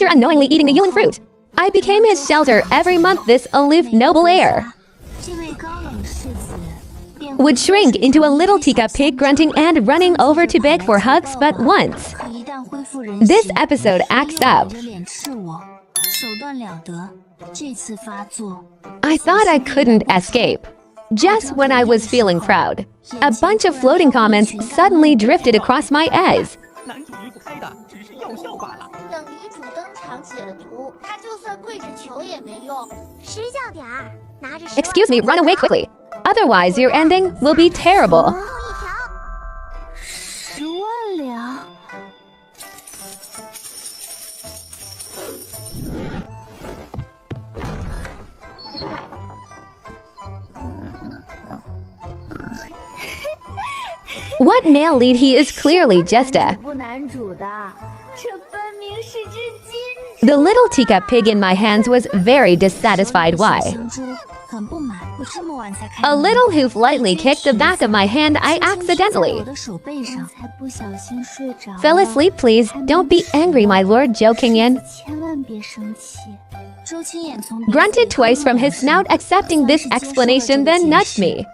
after unknowingly eating the yulin fruit. I became his shelter every month. This aloof, noble air would shrink into a little teacup pig grunting and running over to beg for hugs. But once this episode acts up, I thought I couldn't escape. Just when I was feeling proud, a bunch of floating comments suddenly drifted across my eyes. Excuse me, run away quickly. Otherwise, your ending will be terrible. What male lead? He is clearly just a... The little teacup pig in my hands was very dissatisfied. Why? A little hoof lightly kicked the back of my hand. I accidentally fell asleep. Please don't be angry, my lord. Zhou Qingyan grunted twice from his snout, accepting this explanation, then nudged me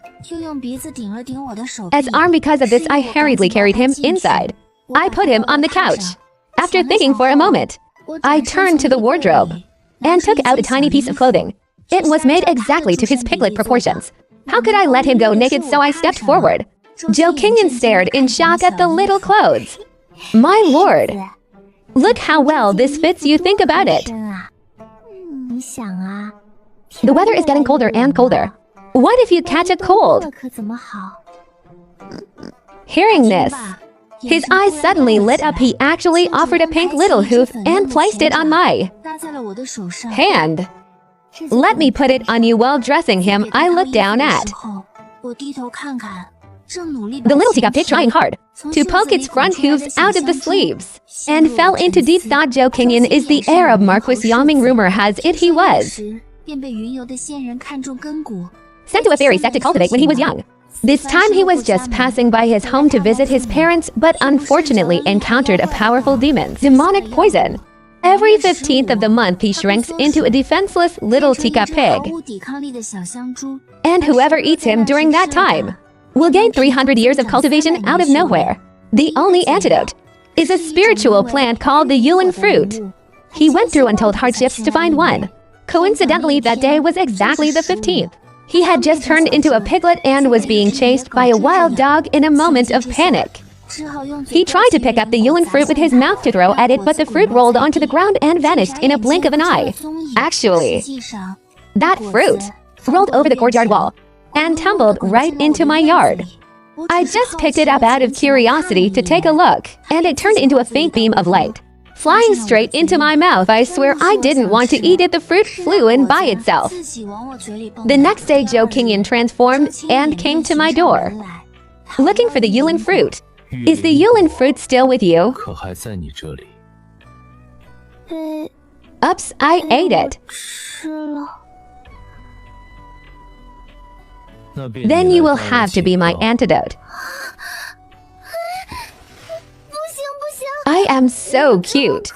as arm. Because of this, I hurriedly carried him inside. I put him on the couch. After thinking for a moment, I turned to the wardrobe and took out a tiny piece of clothing. It was made exactly to his piglet proportions. How could I let him go naked? So I stepped forward. Zhou Qingyan stared in shock at the little clothes. My lord, look how well this fits you. Think about it. The weather is getting colder and colder. What if you catch a cold? Hearing this, his eyes suddenly lit up. He actually offered a pink little hoof and placed it on my hand. Let me put it on you. While dressing him, I looked down at the little teacup pig trying hard to poke its front hooves out of the sleeves, and fell into deep thought. Zhou Qingyan is the Arab Marquis Yaming. Rumor has it he was sent to a fairy sect to cultivate when he was young. This time he was just passing by his home to visit his parents, but unfortunately encountered a powerful demonic poison. Every 15th of the month he shrinks into a defenseless little teacup pig, and whoever eats him during that time will gain 300 years of cultivation out of nowhere. The only antidote is a spiritual plant called the yulin fruit. He went through untold hardships to find one. Coincidentally, that day was exactly the 15th. He had just turned into a piglet and was being chased by a wild dog. In a moment of panic, he tried to pick up the yulin fruit with his mouth to throw at it, but the fruit rolled onto the ground and vanished in a blink of an eye. Actually, that fruit rolled over the courtyard wall and tumbled right into my yard. I just picked it up out of curiosity to take a look, and it turned into a faint beam of light, flying straight into my mouth. I swear I didn't want to eat it. The fruit flew in by itself. The next day, Zhou Qingyan transformed and came to my door, looking for the yulin fruit. Is the yulin fruit still with you? Oops, I ate it. Then you will have to be my antidote. I am so cute.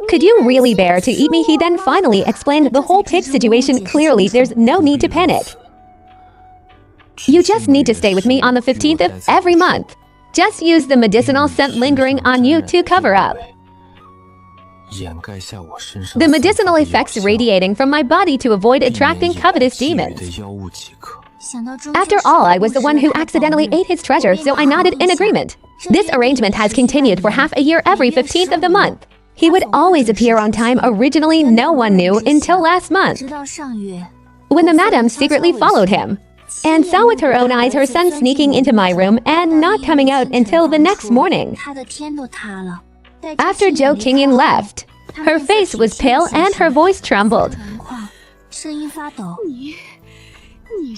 Could you really bear to eat me? He then finally explained the whole pig situation clearly. There's no need to panic. You just need to stay with me on the 15th of every month. Just use the medicinal scent lingering on you to cover up the medicinal effects radiating from my body to avoid attracting covetous demons. After all, I was the one who accidentally ate his treasure, so I nodded in agreement. This arrangement has continued for half a year. Every 15th of the month, he would always appear on time. Originally, no one knew until last month, when the madam secretly followed him and saw with her own eyes her son sneaking into my room and not coming out until the next morning. After Zhou Qingyan left, her face was pale and her voice trembled.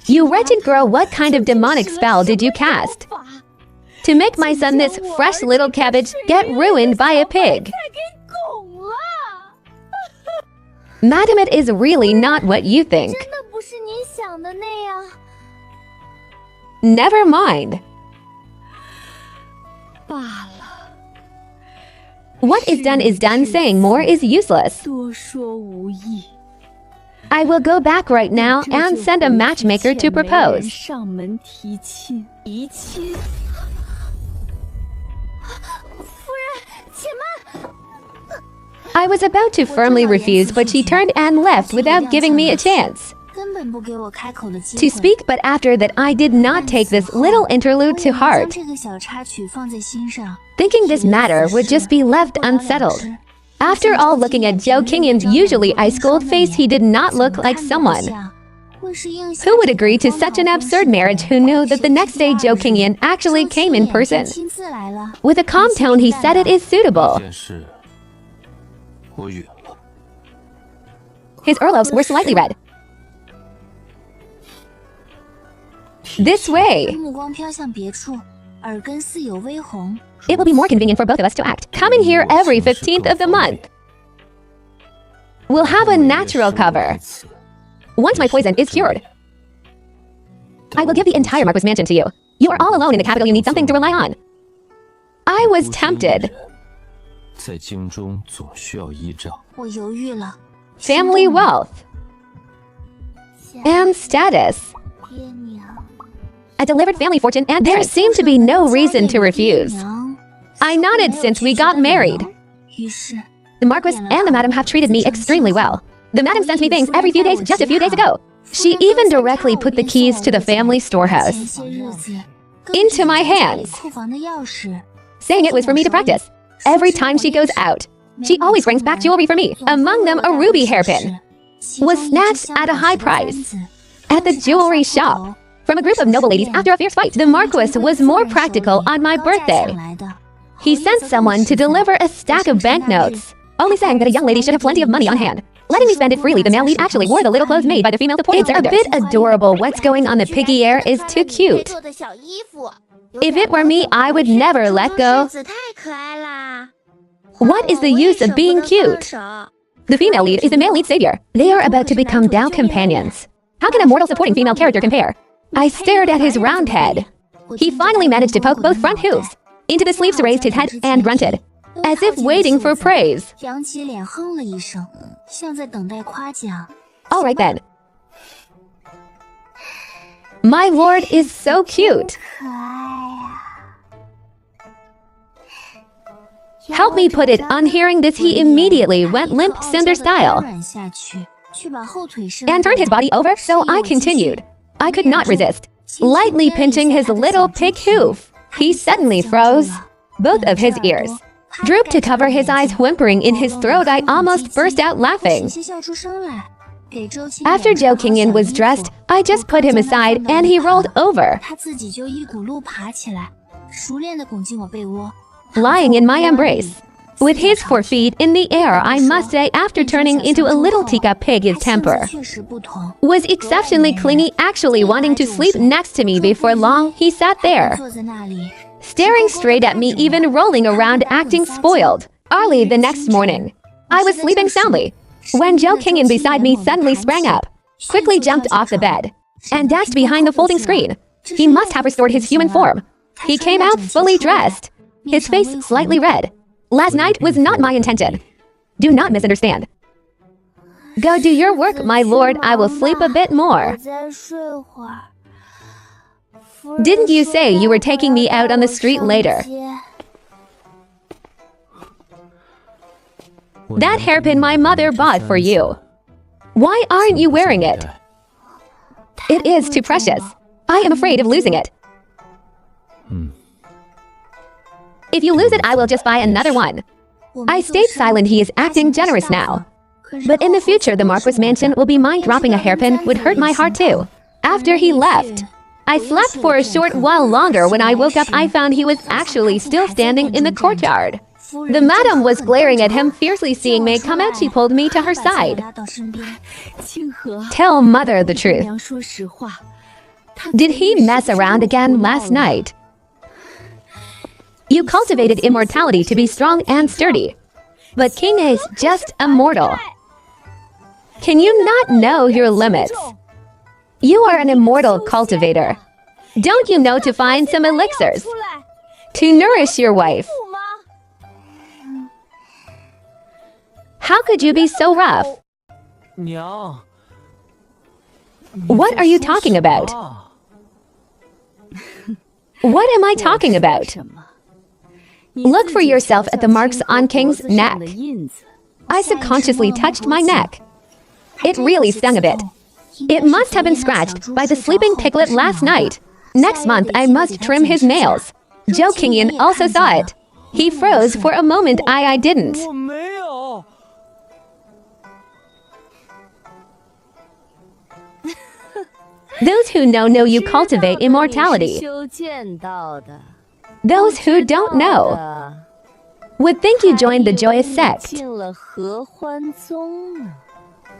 You wretched girl, what kind of demonic spell did you cast to make my son, this fresh little cabbage, get ruined by a pig? Madam, it is really not what you think. Never mind. What is done, saying more is useless. I will go back right now and send a matchmaker to propose. I was about to firmly refuse, but she turned and left without giving me a chance to speak, but after that I did not take this little interlude to heart, thinking this matter would just be left unsettled. After all, looking at Zhou Qingyan's usually ice-cold face, he did not look like someone who would agree to such an absurd marriage, who knew that the next day Zhou Qingyan actually came in person. With a calm tone, he said it is suitable. His earlobes were slightly red. This way. It will be more convenient for both of us to act. Coming here every 15th of the month. We'll have a natural cover. Once my poison is cured, I will give the entire Marquis mansion to you. You are all alone in the capital. You need something to rely on. I was tempted. Family wealth and status, a delivered family fortune, and there seemed to be no reason to refuse. I nodded since we got married. The Marquis and the Madam have treated me extremely well. The Madam sent me things every few days just a few days ago. She even directly put the keys to the family storehouse into my hands, saying it was for me to practice. Every time she goes out, she always brings back jewelry for me. Among them, a ruby hairpin was snatched at a high price at the jewelry shop from a group of noble ladies after a fierce fight. The Marquis was more practical on my birthday. He sent someone to deliver a stack of banknotes, only saying that a young lady should have plenty of money on hand, letting me spend it freely. The male lead actually wore the little clothes made by the female support. It's a bit adorable. What's going on? The piggy ear is too cute. If it were me, I would never let go. What is the use of being cute? The female lead is the male lead savior. They are about to become Dao companions. How can a mortal supporting female character compare? I stared at his round head. He finally managed to poke both front hooves into the sleeves, raised his head, and grunted, as if waiting for praise. All right then. My lord is so cute. Help me put it. On hearing this, he immediately went limp Cinder style and turned his body over, so I continued. I could not resist, lightly pinching his little pig hoof. He suddenly froze. Both of his ears drooped to cover his eyes, whimpering in his throat. I almost burst out laughing. After Zhou Qingyan was dressed, I just put him aside and he rolled over, lying in my embrace, with his forefeet in the air. I must say, after turning into a little teacup pig, his temper was exceptionally clingy, actually wanting to sleep next to me. Before long, he sat there, staring straight at me, even rolling around, acting spoiled. Early the next morning, I was sleeping soundly when Zhou Qingyan beside me suddenly sprang up, quickly jumped off the bed, and dashed behind the folding screen. He must have restored his human form. He came out fully dressed, his face slightly red. Last night was not my intention. Do not misunderstand. Go do your work, my lord. I will sleep a bit more. Didn't you say you were taking me out on the street later? That hairpin my mother bought for you. Why aren't you wearing it? It is too precious. I am afraid of losing it. If you lose it, I will just buy another one. I stayed silent. He is acting generous now. But in the future, the Marquis mansion will be mine. Dropping a hairpin would hurt my heart too. After he left, I slept for a short while longer. When I woke up, I found he was actually still standing in the courtyard. The madam was glaring at him fiercely. Seeing me come out, she pulled me to her side. Tell mother the truth. Did he mess around again last night? You cultivated immortality to be strong and sturdy, but King is just a mortal. Can you not know your limits? You are an immortal cultivator. Don't you know to find some elixirs to nourish your wife? How could you be so rough? What are you talking about? What am I talking about? Look for yourself at the marks on King's neck. I subconsciously touched my neck. It really stung a bit. It must have been scratched by the sleeping piglet last night. Next month, I must trim his nails. Zhou Qingyan also saw it. He froze for a moment. I didn't. Those who know you cultivate immortality. Those who don't know would think you joined the joyous sect.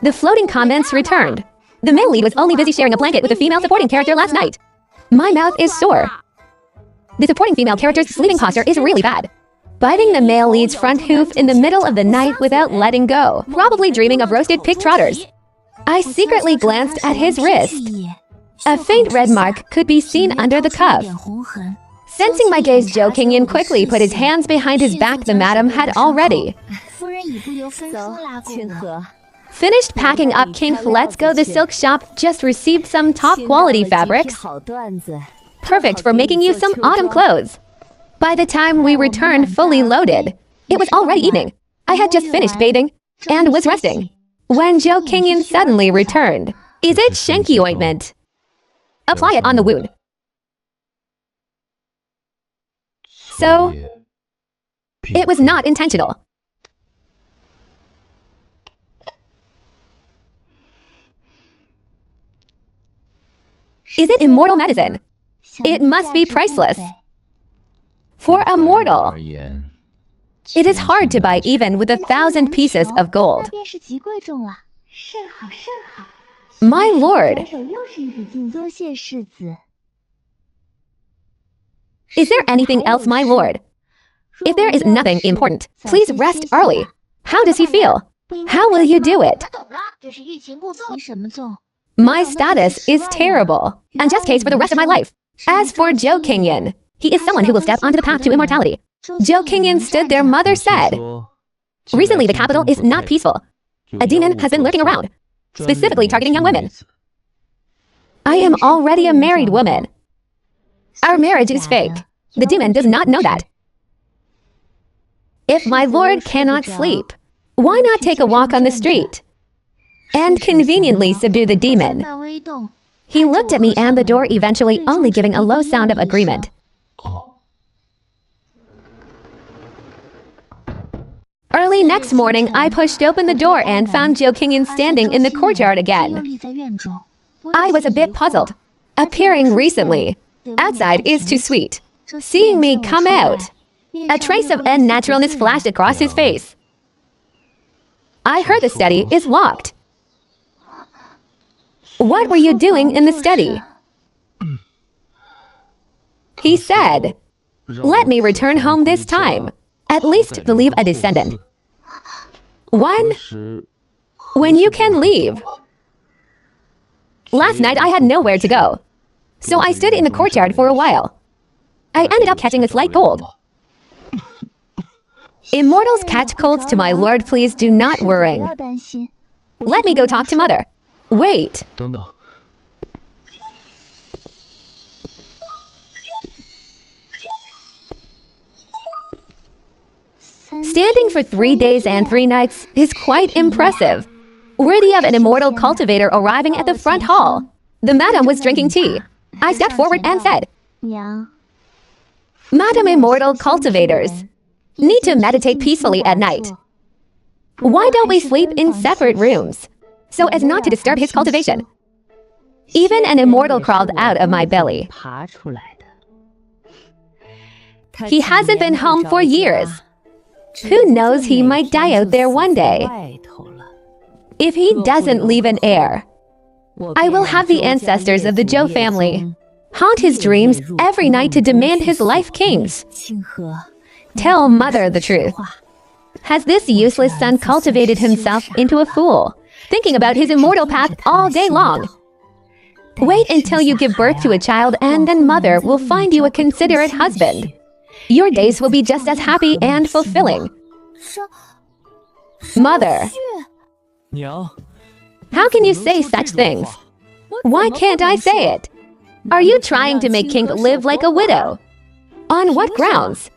The floating comments returned. The male lead was only busy sharing a blanket with a female supporting character last night. My mouth is sore. The supporting female character's sleeping posture is really bad. Biting the male lead's front hoof in the middle of the night without letting go. Probably dreaming of roasted pig trotters. I secretly glanced at his wrist. A faint red mark could be seen under the cuff. Sensing my gaze, Zhou Qingyan quickly put his hands behind his back. The madam had already finished packing up. King, let's go. The silk shop just received some top-quality fabrics. Perfect for making you some autumn clothes. By the time we returned fully loaded, it was already evening. I had just finished bathing and was resting when Zhou Qingyan suddenly returned. Is it Shanky ointment? Apply it on the wound. So, it was not intentional. Is it immortal medicine? It must be priceless. For a mortal, it is hard to buy even with 1,000 pieces of gold. My lord, is there anything else, my lord? If there is nothing important, please rest early. How does he feel? How will you do it? My status is terrible, and just case for the rest of my life. As for Zhou Qingyan, he is someone who will step onto the path to immortality. Zhou Qingyan stood there. Mother said, recently the capital is not peaceful. A demon has been lurking around, specifically targeting young women. I am already a married woman. Our marriage is fake. The demon does not know that. If my lord cannot sleep, why not take a walk on the street and conveniently subdue the demon? He looked at me and the door, eventually only giving a low sound of agreement. Early next morning, I pushed open the door and found Zhou Qingyan standing in the courtyard again. I was a bit puzzled. Appearing recently outside is too sweet. Seeing me come out, a trace of unnaturalness flashed across his face. I heard the study is locked. What were you doing in the study? He said, let me return home this time. At least to leave a descendant. When you can leave. Last night I had nowhere to go, so I stood in the courtyard for a while. I ended up catching a slight cold. Immortals catch colds to my lord, please do not worry. Let me go talk to mother. Wait. Standing for 3 days and 3 nights is quite impressive. Worthy of an immortal cultivator arriving at the front hall. The madam was drinking tea. I stepped forward and said, Madam, immortal cultivators need to meditate peacefully at night. Why don't we sleep in separate rooms so as not to disturb his cultivation? Even an immortal crawled out of my belly. He hasn't been home for years. Who knows, he might die out there one day. If he doesn't leave an heir, I will have the ancestors of the Zhou family haunt his dreams every night to demand his life kings. Tell mother the truth. Has this useless son cultivated himself into a fool, thinking about his immortal path all day long? Wait until you give birth to a child and then mother will find you a considerate husband. Your days will be just as happy and fulfilling. Mother, 娘， how can you say such things? Why can't I say it? Are you trying to make King live like a widow? On what grounds?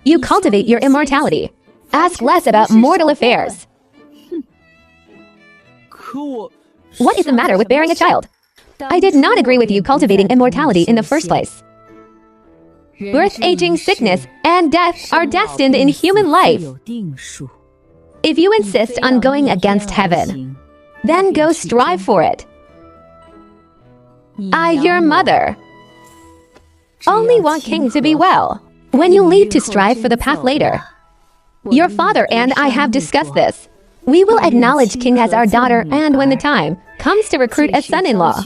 You cultivate your immortality. Ask less about mortal affairs. 可我 What is the matter with bearing a child? I did not agree with you cultivating immortality in the first place. Birth, aging, sickness, and death are destined in human life. If you insist on going against heaven, then go strive for it. I, your mother, only want King to be well. When you leave to strive for the path later, your father and I have discussed this. We will acknowledge King as our daughter, and when the time comes to recruit a son-in-law,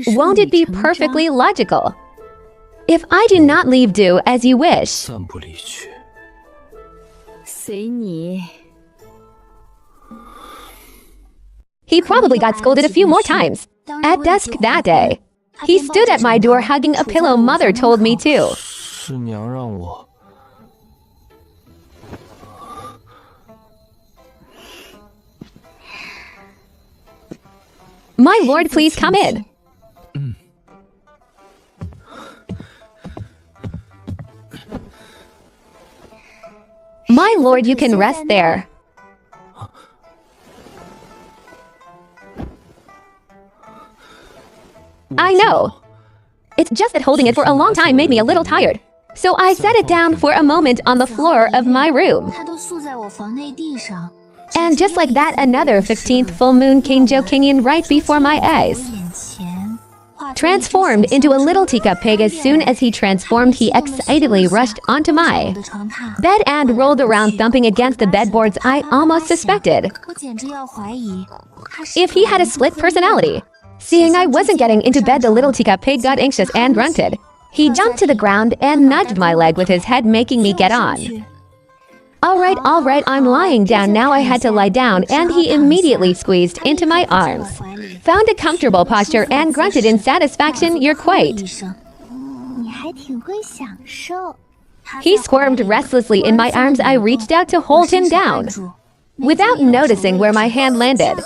won't it be perfectly logical? If I do not leave do as you wish, 暂不离去。 随你。 he probably got scolded a few more times. At dusk that day, he stood at my door hugging a pillow. Mother told me to. 是娘让我。 My lord, please come in. My lord, you can rest there. I know. It's just that holding it for a long time made me a little tired. So I set it down for a moment on the floor of my room. 它都宿在我房内地上。 And just like that, another 15th full moon came joking right before my eyes. 眼前 Transformed into a little teacup pig. As soon as he transformed, he excitedly rushed onto my 的床榻， bed and rolled around, thumping against the bedboards. I almost suspected 我简直要怀疑他是 if he had a split personality. Seeing I wasn't getting into bed, the little teacup pig got anxious and grunted. He jumped to the ground and nudged my leg with his head, making me get on. All right, I'm lying down now. I had to lie down, and he immediately squeezed into my arms, found a comfortable posture, and grunted in satisfaction. You're 一 quite. 声，你还挺会享受。 He squirmed restlessly in my arms. I reached out to hold him down, without noticing where my hand landed.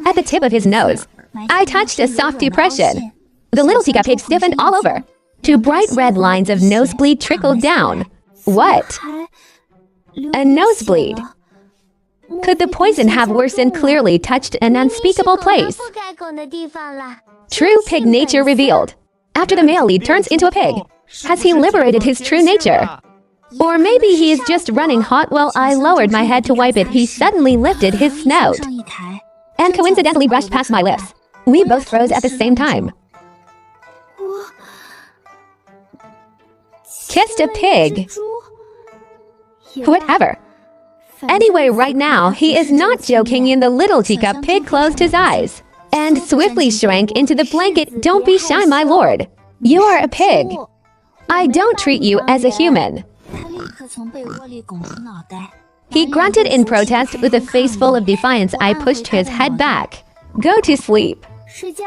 At the tip of his nose, I touched a soft depression. The little teacup pig stiffened all over. Two bright red lines of nosebleed trickled down. What? A nosebleed. Could the poison have worsened? Clearly touched an unspeakable place. 不该拱的地方了。 True pig nature revealed. After the male lead turns into a pig, has he liberated his true nature? Or maybe he is just running hot. While I lowered my head to wipe it, he suddenly lifted his snout 上一抬， and coincidentally brushed past my lips. We both froze at the same time. Kissed a pig. 猪 Whatever. Anyway, right now, he is not joking, and the little teacup pig closed his eyes and swiftly shrank into the blanket. Don't be shy, my lord. You are a pig. I don't treat you as a human. 他立刻从被窝里拱出脑袋。 He grunted in protest with a face full of defiance. I pushed his head back. Go to sleep. 睡觉。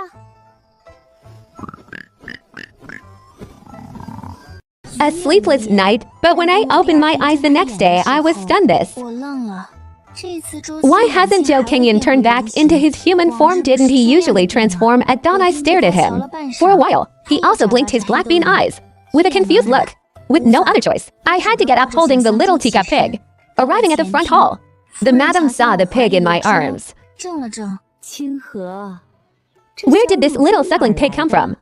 A sleepless night, but when I opened my eyes the next day, I was stunned. 我愣了。这次周 Why hasn't Joe Kingian turned back into his human form? Didn't he usually transform at dawn? I stared at him. For a while, he also blinked his black bean eyes with a confused look. With no other choice, I had to get up holding the little teacup pig. Arriving at the front hall, the madam saw the pig in my arms. 怔了怔，清河。 Where did this little suckling pig come from?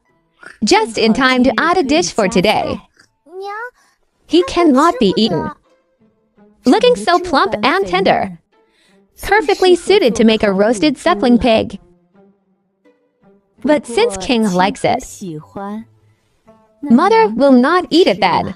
Just in time to add a dish for today. 娘， He cannot be eaten. Looking so plump and tender. Perfectly suited to make a roasted suckling pig. But since King likes it, 喜欢。 Mother will not eat it then.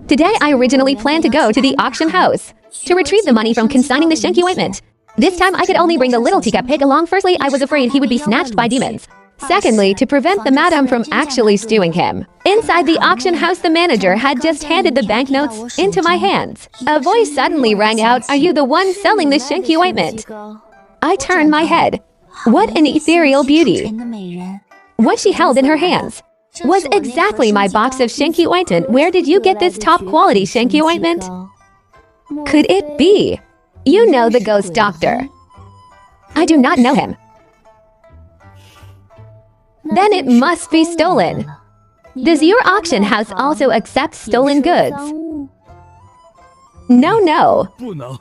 Today, I originally planned to go to the auction house to retrieve the money from consigning the Shenki ointment. This time, I could only bring the little teacup pig along. Firstly, I was afraid he would be snatched by demons. Secondly, to prevent the madam from actually stewing him. Inside the auction house, the manager had just handed the banknotes into my hands. A voice suddenly rang out, "Are you the one selling the Shenki ointment?" I turned my head. What an ethereal beauty. 纯的美人， What she held in her hands. was exactly my box of Shanky ointment. Where did you get this top quality Shanky ointment? Could it be? You know the ghost doctor. I do not know him. Then it must be stolen. Does your auction house also accept stolen goods? No, no. 不能，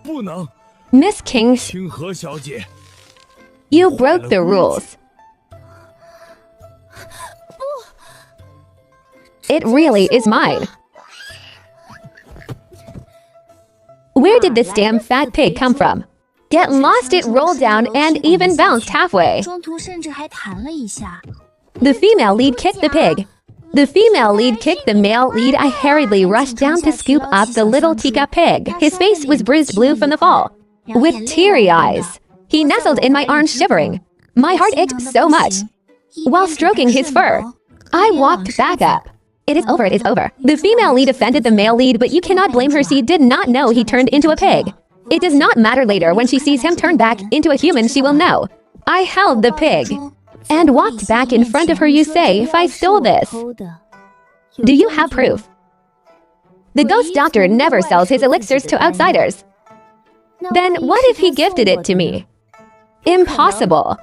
不能， Miss King, 清河小姐， you broke the rules. It really is mine. Where did this damn fat pig come from? Get lost, it rolled down and even bounced halfway. 中途甚至还弹了一下。 The female lead kicked the pig. The female lead kicked the male lead. I hurriedly rushed down to scoop up the little Teacup pig. His face was bruised blue from the fall. With teary eyes, he nestled in my arms shivering. My heart ached so much. While stroking his fur, I walked back up. It is over, it is over. The female lead offended the male lead, but you cannot blame her. She did not know he turned into a pig. It does not matter later when she sees him turn back into a human, she will know. I held the pig and walked back in front of her. You say, if I stole this, do you have proof? The ghost doctor never sells his elixirs to outsiders. Then what if he gifted it to me? Impossible.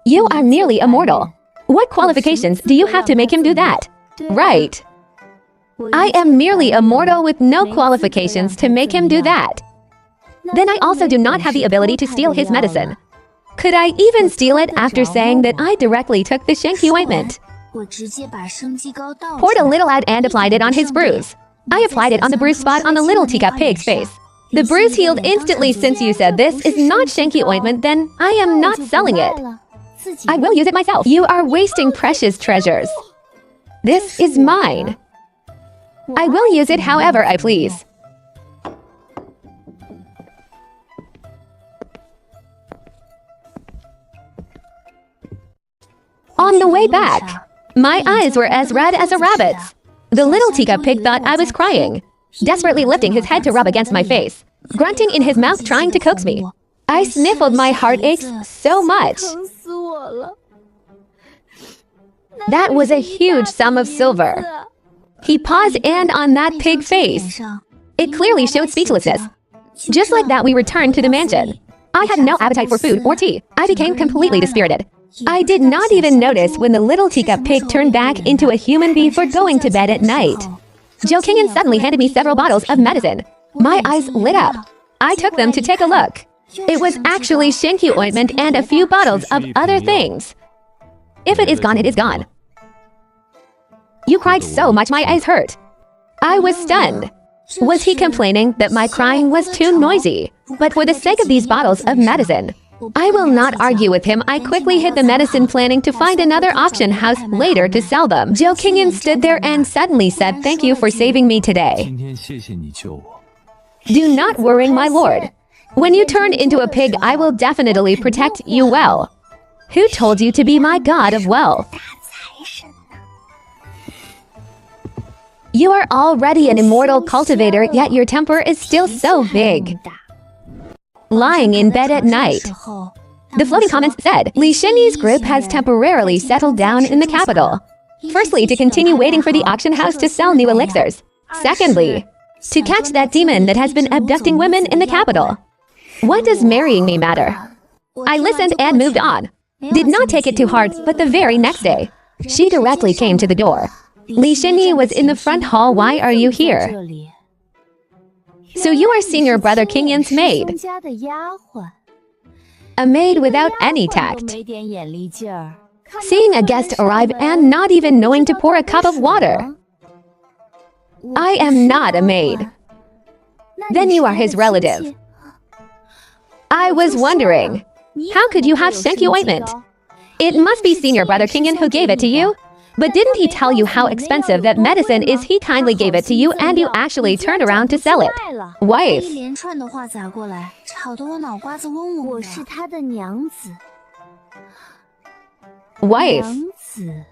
You are nearly immortal. What qualifications do you have to make him do that? Right. I am merely immortal with no qualifications to make him do that. Then I also do not have the ability to steal his medicine. Could I even steal it after saying that I directly took the Shanky ointment? 我直接把升级膏倒 Poured a 上 little out and applied it on his bruise. I applied it on the bruise spot on the little Teacup pig's face. The bruise healed instantly. Since you said this is not Shanky ointment, then I am not selling it. 自己 I will use it myself. You are wasting precious treasures. This is mine. I will use it however I please. On the way back, my eyes were as red as a rabbit's. The little Teacup pig thought I was crying, desperately lifting his head to rub against my face, grunting in his mouth trying to coax me. I sniffled. My heart aches so much. 疼死我了。 That was a huge sum of silver. He paused and on that pig face, it clearly showed speechlessness. Just like that, we returned to the mansion. I had no appetite for food or tea. I became completely dispirited. I did not even notice when the little Teacup pig turned back into a human before going to bed at night. Joe Kingan suddenly handed me several bottles of medicine. My eyes lit up. I took them to take a look. It was actually Shanky ointment and a few bottles of other things. If it is gone, it is gone. You cried so much my eyes hurt. I was stunned. Was he complaining that my crying was too noisy? But for the sake of these bottles of medicine, I will not argue with him. I quickly hid the medicine, planning to find another auction house later to sell them. Joe Kingan stood there and suddenly said, "Thank you for saving me today." 今天谢谢你救我。 Do not worry, my lord. When you turn into a pig, I will definitely protect you well. Who told you to be my god of wealth? You are already an immortal cultivator, yet your temper is still so big. Lying in bed at night. The floating comments said, Li Shenyi's group has temporarily settled down in the capital. Firstly, to continue waiting for the auction house to sell new elixirs. Secondly, to catch that demon that has been abducting women in the capital. What does marrying me matter? I listened and moved on. Did not take it too hard, but the very next day, she directly came to the door. Li Shenyi was in the front hall. Why are you here? 这里 So you are senior brother King Yan's maid. 兄家的丫鬟 A maid without any 都 tact. 没点眼力劲儿 Seeing a guest arrive and not even knowing to pour a cup of water. I am not a maid. Then you are his relative. I was wondering, how could you have Shanky ointment? It must be senior brother King Yan who gave it to you. But didn't he tell you how expensive that medicine is? He kindly gave it to you and you actually turned around to sell it. 一 Wife. 连串的话砸过来，吵得我脑瓜子嗡嗡的。我是他的娘子， Wife. 娘子，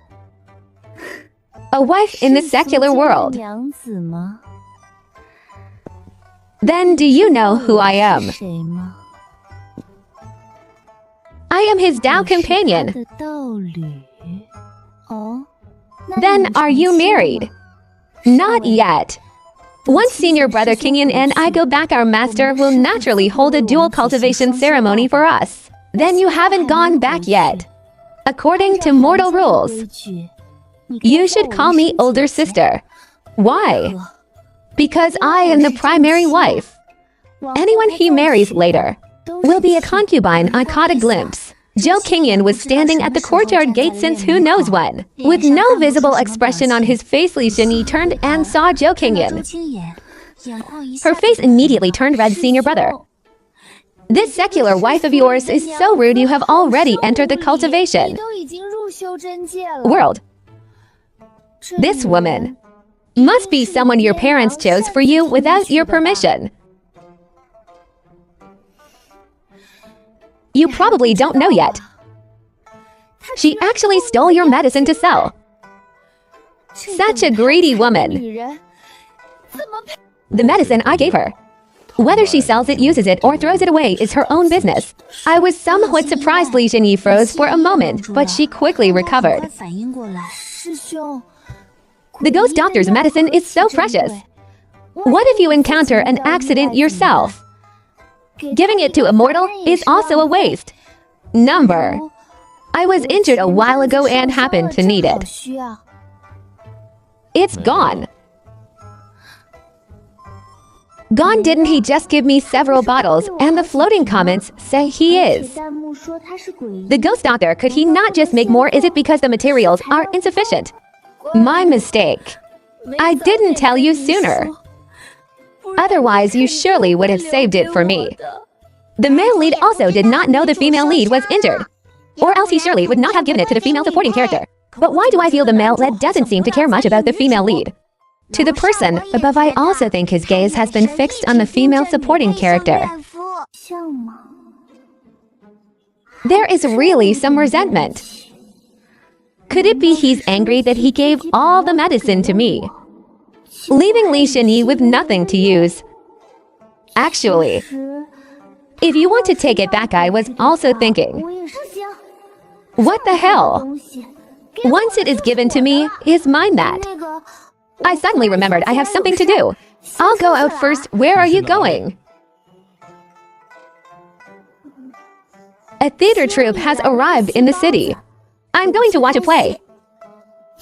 A wife in the secular world. 娘子吗？ Then do you know who I am? 谁吗？ I am his Tao 我是他 companion. 的道侣。哦， Then are you married? Not yet. Once senior brother Kingyan and I go back, our master will naturally hold a dual cultivation ceremony for us. Then you haven't gone back yet. According to mortal rules, you should call me older sister. Why? Because I am the primary wife. Anyone he marries later will be a concubine. I caught a glimpse. Zhou Qingyan was standing at the courtyard gate since who knows when. With no visible expression on his face, Li Xinyi turned and saw Zhou Qingyan. Her face immediately turned red. Senior brother, this secular wife of yours is so rude. You have already entered the cultivation world. This woman must be someone your parents chose for you without your permission. You probably don't know yet. She actually stole your medicine to sell. Such a greedy woman. The medicine I gave her. Whether she sells it, uses it, or throws it away is her own business. I was somewhat surprised. Li Xinyi froze for a moment, but she quickly recovered. The ghost doctor's medicine is so precious. What if you encounter an accident yourself? Giving it to a mortal is also a waste. Number. I was injured a while ago and happened to need it. It's gone. Gone. Didn't he just give me several bottles? And the floating comments say he is the ghost doctor. Could he not just make more? Is it because the materials are insufficient? My mistake. I didn't tell you sooner. Otherwise, you surely would have saved it for me. The male lead also did not know the female lead was injured. Or else he surely would not have given it to the female supporting character. But why do I feel the male lead doesn't seem to care much about the female lead? To the person above, I also think his gaze has been fixed on the female supporting character. There is really some resentment. Could it be he's angry that he gave all the medicine to me, leaving Li Xinyi with nothing to use? Actually, if you want to take it back, I was also thinking, what the hell? Once it is given to me, is mine that? I suddenly remembered I have something to do. I'll go out first. Where are you going? A theater troupe has arrived in the city. I'm going to watch a play.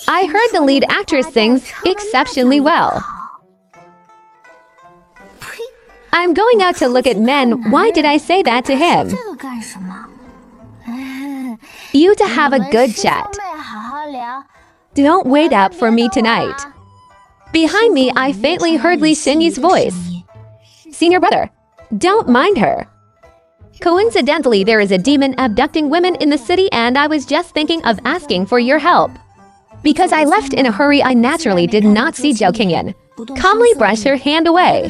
I heard the lead actress sings exceptionally well. I'm going out to look at men. Why did I say that to him? You to have a good chat. Don't wait up for me tonight. Behind me, I faintly heard Li Xinyi's voice. Senior brother, don't mind her. Coincidentally, there is a demon abducting women in the city, and I was just thinking of asking for your help. Because I left in a hurry, I naturally did not see Zhou Qingyan calmly brush her hand away.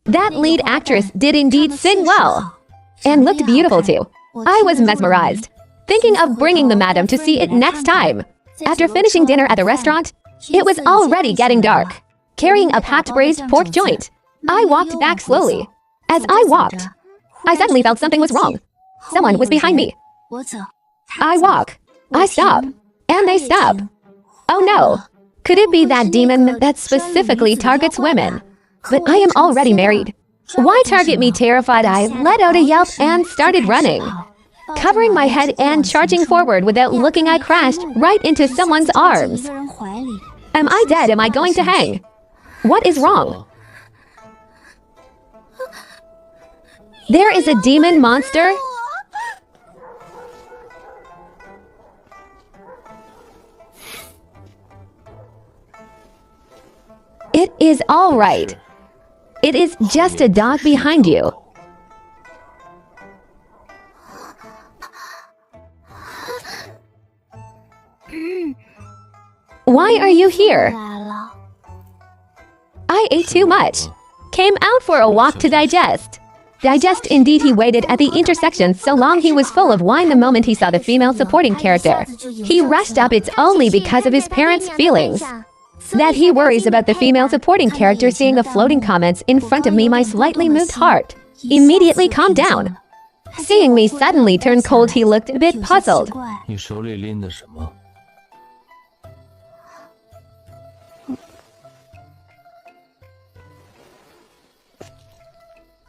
That lead actress did indeed sing well, and looked beautiful too. I was mesmerized, thinking of bringing the madam to see it next time. After finishing dinner at the restaurant, it was already getting dark. Carrying a packed braised pork joint, I walked back slowly. As I walked, I suddenly felt something was wrong. Someone was behind me. I walk, I stop, and they stop. Oh no! Could it be that demon that specifically targets women? But I am already married. Why target me? Terrified, I let out a yelp and started running. Covering my head and charging forward without looking, I crashed right into someone's arms. Am I dead? Am I going to hang? What is wrong? There is a demon monster? It is all right. It is just a dog behind you. Why are you here? I ate too much. Came out for a walk to digest. Digest indeed. He waited at the intersection so long he was full of wine. The moment he saw the female supporting character, he rushed up. It's only because of his parents' feelings that he worries about the female supporting character. Seeing the floating comments in front of me, my slightly moved heart immediately calmed down. Seeing me suddenly turn cold, he looked a bit puzzled.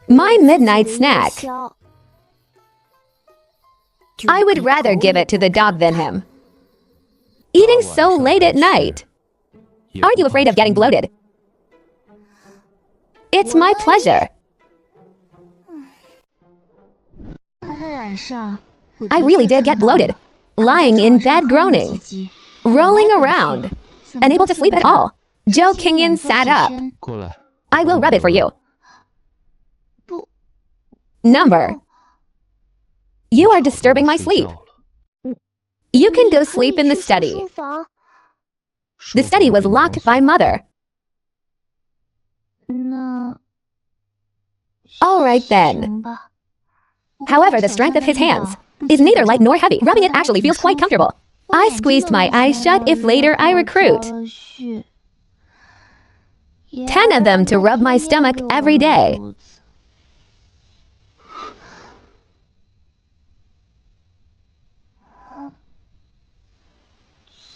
My midnight snack. I would rather give it to the dog than him. Eating so late at night. Are you afraid of getting bloated? It's my pleasure. I really did get bloated. Lying in bed groaning. Rolling around. Unable to sleep at all. Zhou Qingyan sat up. I will rub it for you. Number. You are disturbing my sleep. You can go sleep in the study. The study was locked by mother. All right then. However, the strength of his hands is neither light nor heavy. Rubbing it actually feels quite comfortable. I squeezed my eyes shut if later I recruit 10 of them to rub my stomach every day.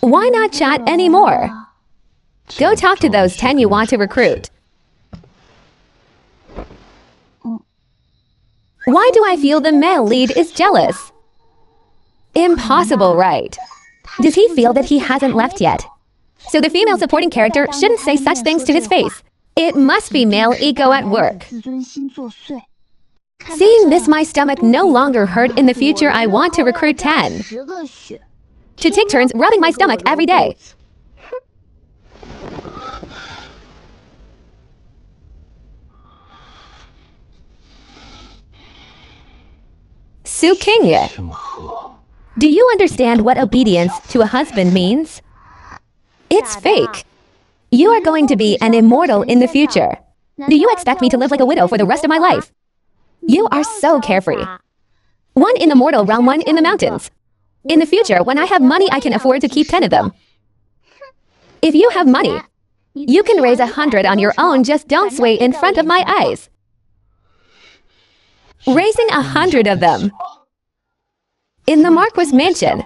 Why not chat anymore? Go talk to those 10 you want to recruit. Why do I feel the male lead is jealous? Impossible, right? Does he feel that he hasn't left yet? So the female supporting character shouldn't say such things to his face. It must be male ego at work. Seeing this, my stomach no longer hurt. In the future, I want to recruit 10 to take turns rubbing my stomach every day. Su Qingye, do you understand what obedience to a husband means? It's fake. You are going to be an immortal in the future. Do you expect me to live like a widow for the rest of my life? You are so carefree. One in the mortal realm, one in the mountains. In the future, when I have money, I can afford to keep 10 of them. If you have money, you can raise 100 on your own, just don't sway in front of my eyes. Raising 100 of them in the Marquis mansion.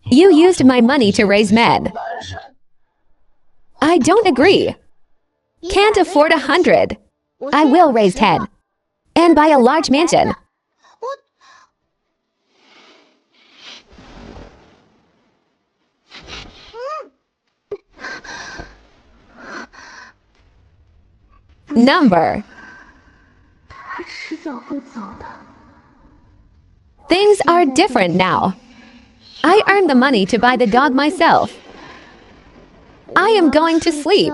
You used my money to raise men. I don't agree. Can't afford 100. I will raise 10. And buy a large mansion. Number. Things are different now. I earned the money to buy the dog myself. I am going to sleep.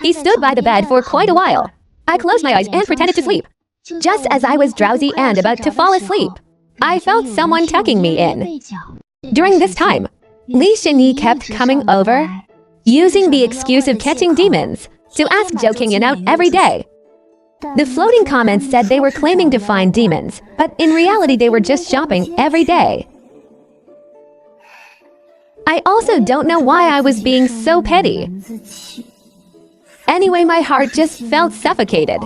He stood by the bed for quite a while. I closed my eyes and pretended to sleep. Just as I was drowsy and about to fall asleep, I felt someone tucking me in. During this time, Li Xinyi kept coming over, using the excuse of catching demons, to ask Zhou Qingyan out every day. The floating comments said they were claiming to find demons, but in reality they were just shopping every day. I also don't know why I was being so petty. Anyway, my heart just felt suffocated.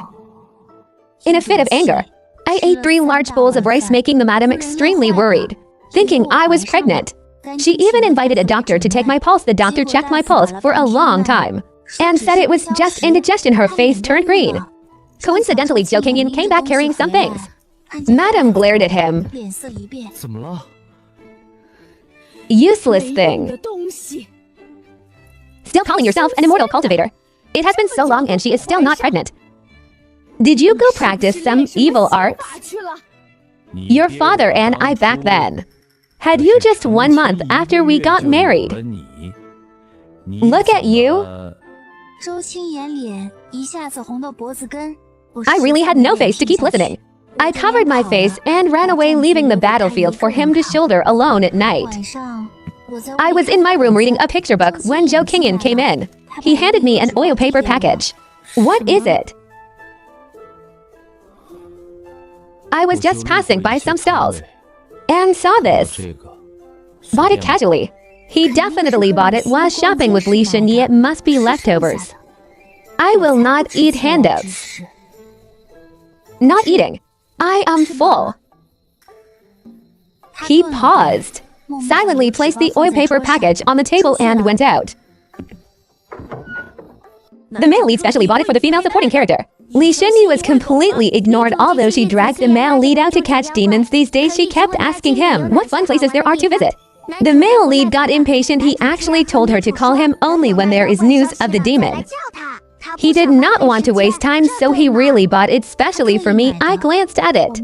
In a fit of anger, I ate 3 large bowls of rice, making the madam extremely worried, thinking I was pregnant. She even invited a doctor to take my pulse. The doctor checked my pulse for a long time and said it was just indigestion. Her face turned green. Coincidentally, Zhou Qingyan came back carrying some things. Madam glared at him. Useless thing. Still calling yourself an immortal cultivator. It has been so long and she is still not pregnant. Did you go practice some evil arts? Your father and I back then had you just 1 month after we got married. Look at you. I really had no face to keep listening. I covered my face and ran away, leaving the battlefield for him to shoulder alone at night. I was in my room reading a picture book when Zhou Qingyan came in. He handed me an oil paper package. What is it? I was just passing by some stalls and saw this. Bought it casually. He definitely bought it while shopping with Li Xinyi. It must be leftovers. I will not eat handouts. Not eating. I am full. He paused, silently placed the oil paper package on the table and went out. The male lead specially bought it for the female supporting character. Li Xinyi was completely ignored although she dragged the male lead out to catch demons. These days she kept asking him what fun places there are to visit. The male lead got impatient. He actually told her to call him only when there is news of the demon. He did not want to waste time, so he really bought it specially for me. I glanced at it.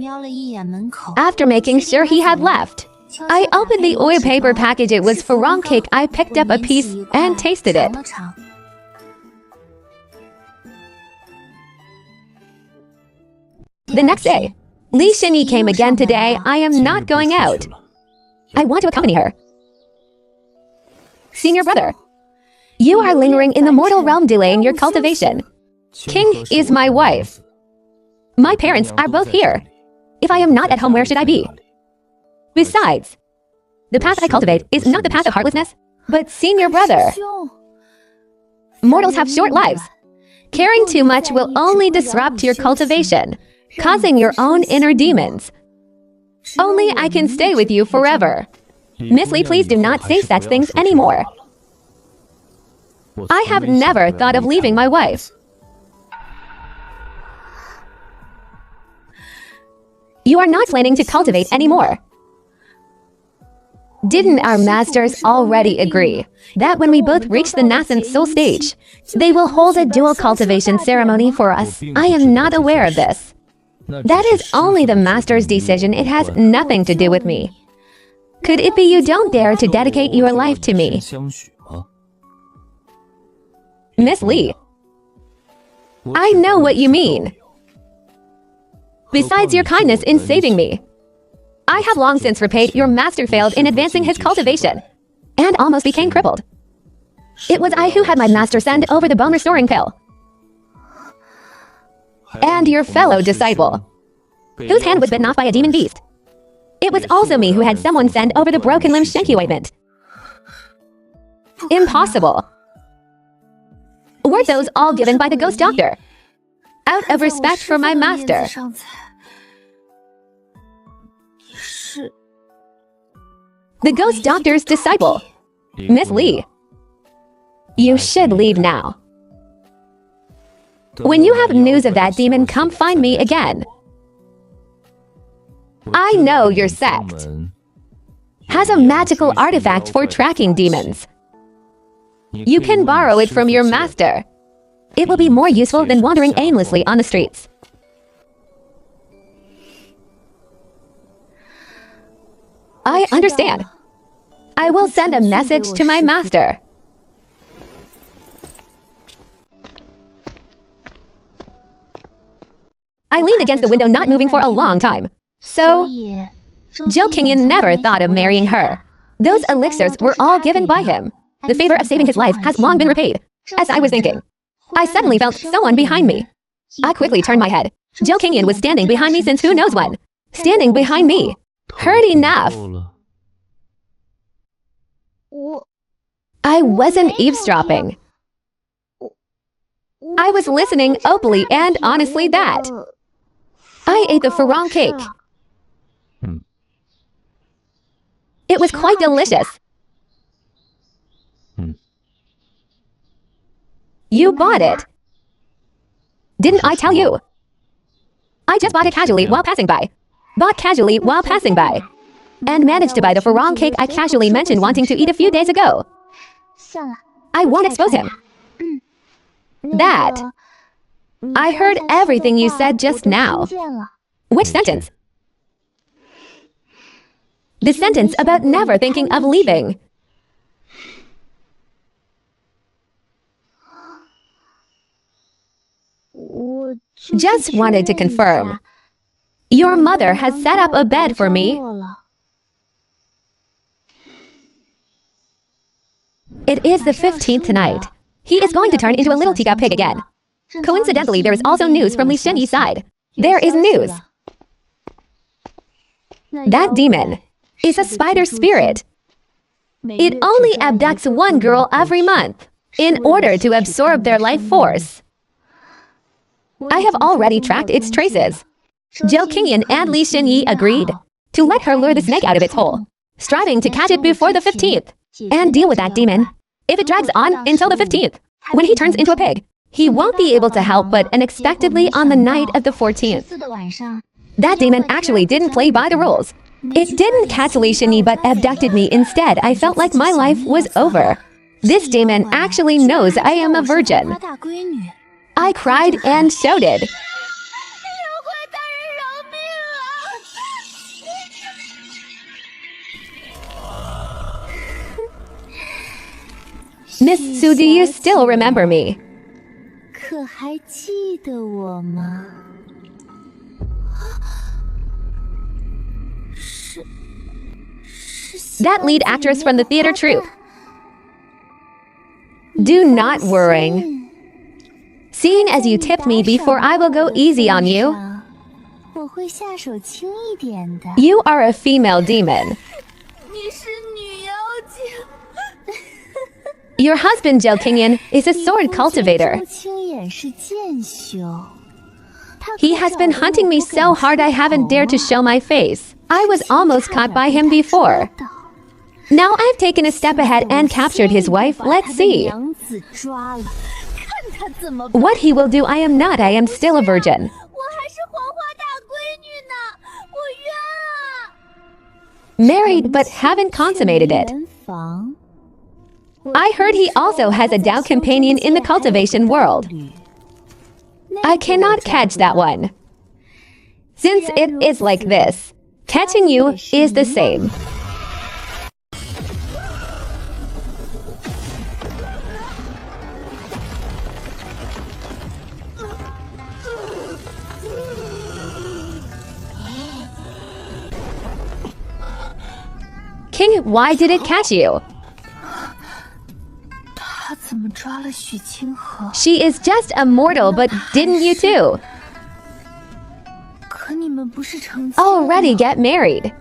After making sure he had left, I opened the oil paper package. It was farang cake. I picked up a piece and tasted it. The next day, Li Xinyi came again. Today, I am not going out. I want to accompany her. Senior brother, you are lingering in the mortal realm, delaying your cultivation. King is my wife. My parents are both here. If I am not at home, where should I be? Besides, the path I cultivate is not the path of heartlessness, but senior brother. Mortals have short lives. Caring too much will only disrupt your cultivation, causing your own inner demons. Only I can stay with you forever. Miss Li, please do not say such things anymore. I have never thought of leaving my wife. You are not planning to cultivate anymore. Didn't our masters already agree that when we both reach the nascent soul stage, they will hold a dual cultivation ceremony for us? I am not aware of this. That is only the master's decision. It has nothing to do with me. Could it be you don't dare to dedicate your life to me? Miss Li, I know what you mean. Besides your kindness in saving me, I have long since repaid. Your master failed in advancing his cultivation and almost became crippled. It was I who had my master send over the bone-restoring pill. And your fellow disciple, whose hand was bitten off by a demon beast. It was also me who had someone send over the broken limb Shenki ointment. Impossible. Were those all given by the ghost doctor? Out of respect for my master. The ghost doctor's disciple. Miss Li, you should leave now. When you have news of that demon, come find me again. I know your sect has a magical artifact for tracking demons. You can borrow it from your master. It will be more useful than wandering aimlessly on the streets. I understand. I will send a message to my master. I leaned against the window, not moving for a long time. So, Zhou Qingyan never thought of marrying her. Those elixirs were all given by him. The favor of saving his life has long been repaid. As I was thinking, I suddenly felt someone behind me. I quickly turned my head. Zhou Qingyan was standing behind me since who knows when. Standing behind me. Heard enough. I wasn't eavesdropping. I was listening openly and honestly that. I ate the farang cake. It was quite delicious. You bought it. Didn't I tell you? I just bought it casually while passing by. Bought casually while passing by. And managed to buy the farang cake I casually mentioned wanting to eat a few days ago. I won't expose him. That. I heard everything you said just now. Which sentence? The sentence about never thinking of leaving. Just wanted to confirm. Your mother has set up a bed for me. It is the 15th tonight. He is going to turn into a little teacup pig again. Coincidentally, there is also news from Li Xinyi's side. There is news. That demon is a spider spirit. It only abducts one girl every month in order to absorb their life force. I have already tracked its traces. Zhou Qingyan and Li Xinyi agreed to let her lure the snake out of its hole, striving to catch it before the 15th and deal with that demon. If it drags on until the 15th, when he turns into a pig, He won't be able to help but unexpectedly on the night of the 14th. 4的晚上， That demon actually didn't play by the rules. It didn't catulation me but abducted me instead. I felt like my life was over. This demon actually knows I am a virgin. 花大闺女， I cried and shouted. Miss Su, do you still remember me? 可还记得我吗？That lead actress from the theater troupe. Do not worry. Seeing as you tipped me before, I will go easy on you. 我会下手轻一点的。 You are a female demon. 你是女妖精。 Your husband, Zhou Qingyan, is a sword cultivator. 周青眼是剑修。 He has been hunting me so hard I haven't dared to show my face. I was almost caught by him before. Now I've taken a step ahead and captured his wife. Let's see. 娘子抓了，看他怎么办。 What he will do, I am not. I am still a virgin. 我还是黄花大闺女呢，我冤啊！ Married but haven't consummated it. 圆房 I heard he also has a Dao companion in the cultivation world. I cannot catch that one. Since it is like this, catching you is the same. King, why did it catch you? 他怎么抓了许清河？ She is just a mortal, but didn't you too? 可你们不是成亲了 Already get married.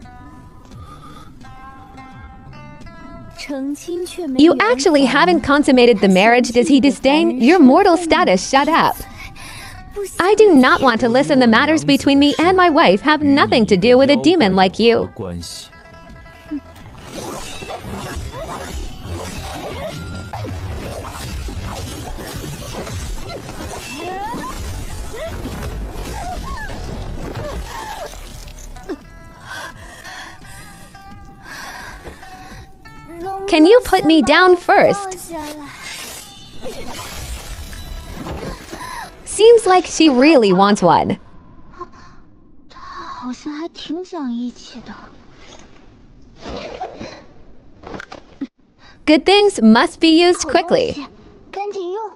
成亲却没 You 圆 actually 房 haven't consummated the marriage. Does he disdain your mortal status? Shut up. I do not want to listen. The matters between me and my wife have nothing to do with a demon like you. 关系。 Can you put me down first? 下来 Seems like she really wants one. 他好像还挺想一起的。 Good things must be used quickly. 赶紧用。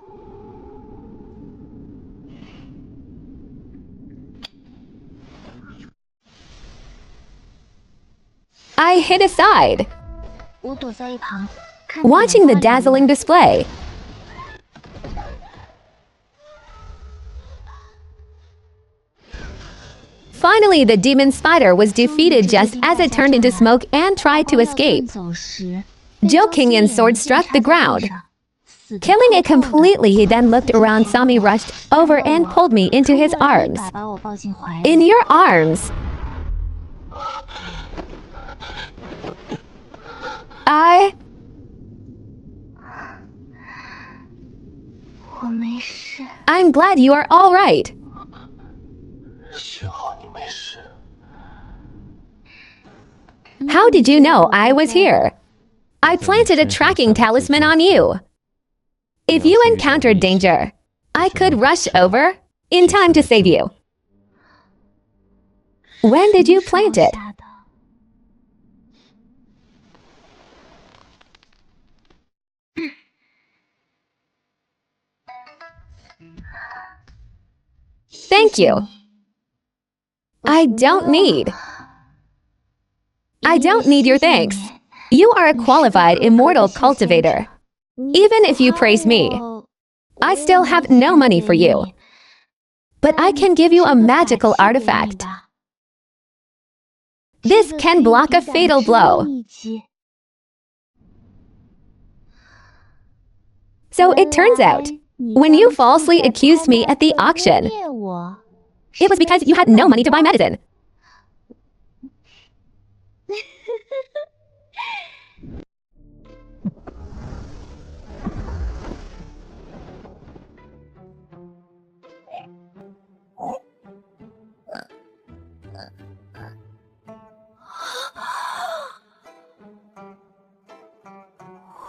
I hid aside, 我躲在一旁，看着 watching the 眼花 dazzling display. Finally, the demon spider was defeated just as it turned into smoke and tried to escape. 走时， Zhou Qingyan's sword struck the ground, killing it completely. He then looked around, saw me, rushed over and pulled me into his arms. 把我抱进怀里。 In your arms. I... 我没事。 I'm glad you are all right. 幸好你没事。 How did you know I was here? I planted a tracking talisman on you. If you encountered danger, I could rush over in time to save you. When did you plant it? 下的 Thank you. I don't need your thanks. You are a qualified immortal cultivator. Even if you praise me, I still have no money for you. But I can give you a magical artifact. This can block a fatal blow. So it turns out, when you falsely accused me at the auction, it was because you had no money to buy medicine.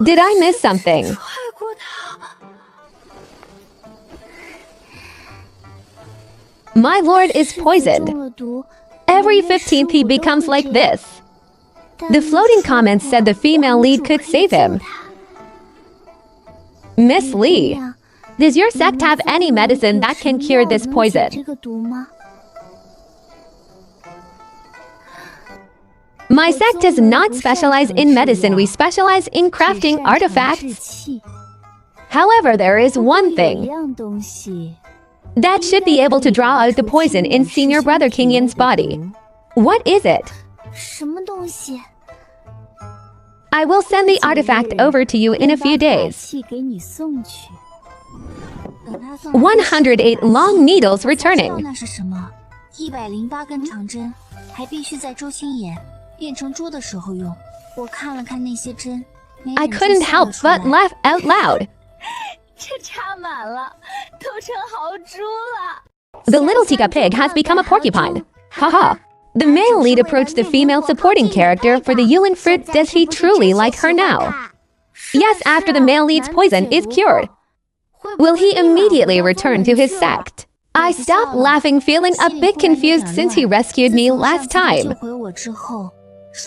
Did I miss something? My lord is poisoned. Every 15th he becomes like this. The floating comments said the female lead could save him. Miss Lee, does your sect have any medicine that can cure this poison? My sect does not specialize in medicine, we specialize in crafting artifacts. However, there is one thing that should be able to draw out the poison in Senior Brother King Yin's body. What is it? I will send the artifact over to you in a few days. 108 long needles returning. I couldn't help but laugh out loud. The little Teacup pig has become a porcupine. Haha. The male lead approached the female supporting character for the Yulin fruit. Does he truly like her now? Yes, after the male lead's poison is cured. Will he immediately return to his sect? I stopped laughing, feeling a bit confused since he rescued me last time.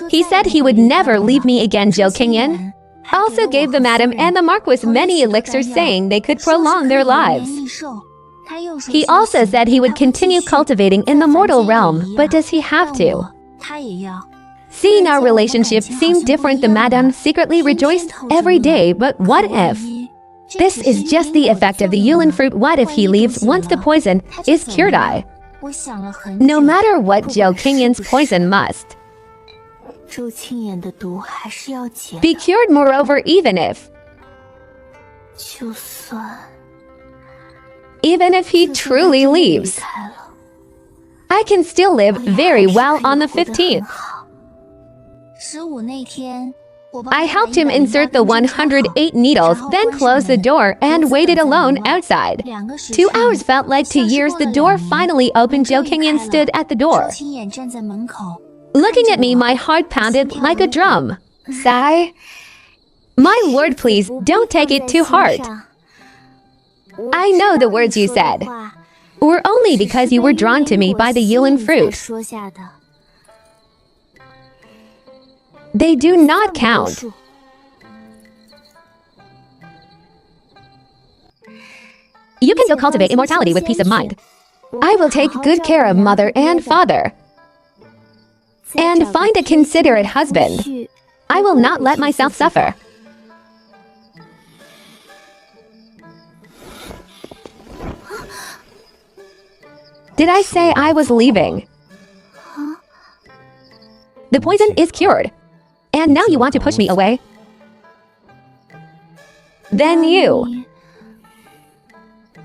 He said he would never leave me again. Zhou Qingyan also gave the madam and the marquis many elixirs saying they could prolong their lives. He also said he would continue cultivating in the mortal realm, but does he have to? Seeing our relationship seem different, the madam secretly rejoiced every day, but what if? This is just the effect of the Yulin fruit. What if he leaves once the poison is cured? No matter what, Zhou Qingyan's poison must be cured. Moreover, even if he truly leaves, I can still live very well on the 15th. I helped him insert the 108 needles, then closed the door and waited alone outside. 2 hours felt like 2 years. The door finally opened. Zhou Qingyan stood at the door. Looking at me, my heart pounded like a drum. Sigh. My lord, please don't take it too hard. I know the words you said were only because you were drawn to me by the Yulin fruit. They do not count. You can go cultivate immortality with peace of mind. I will take good care of mother and father, and find a considerate husband. I will not let myself suffer. Did I say I was leaving? The poison is cured. And now you want to push me away? Then you,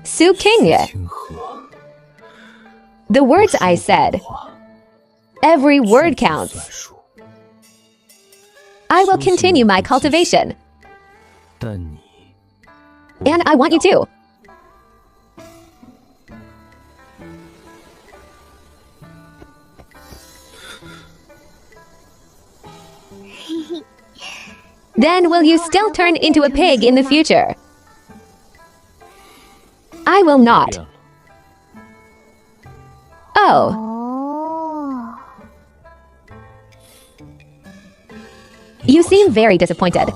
Su Qingye. The words I said, every word counts. I will continue my cultivation. And I want you to. Then will you still turn into a pig in the future? I will not. Oh. You seem very disappointed.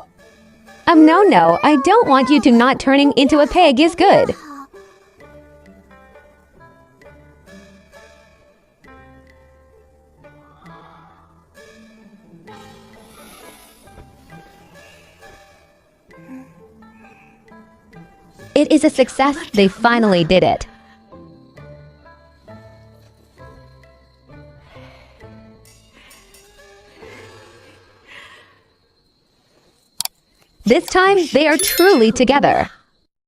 No, I don't want you to. Not turning into a pig is good. It is a success. They finally did it. This time, they are truly together.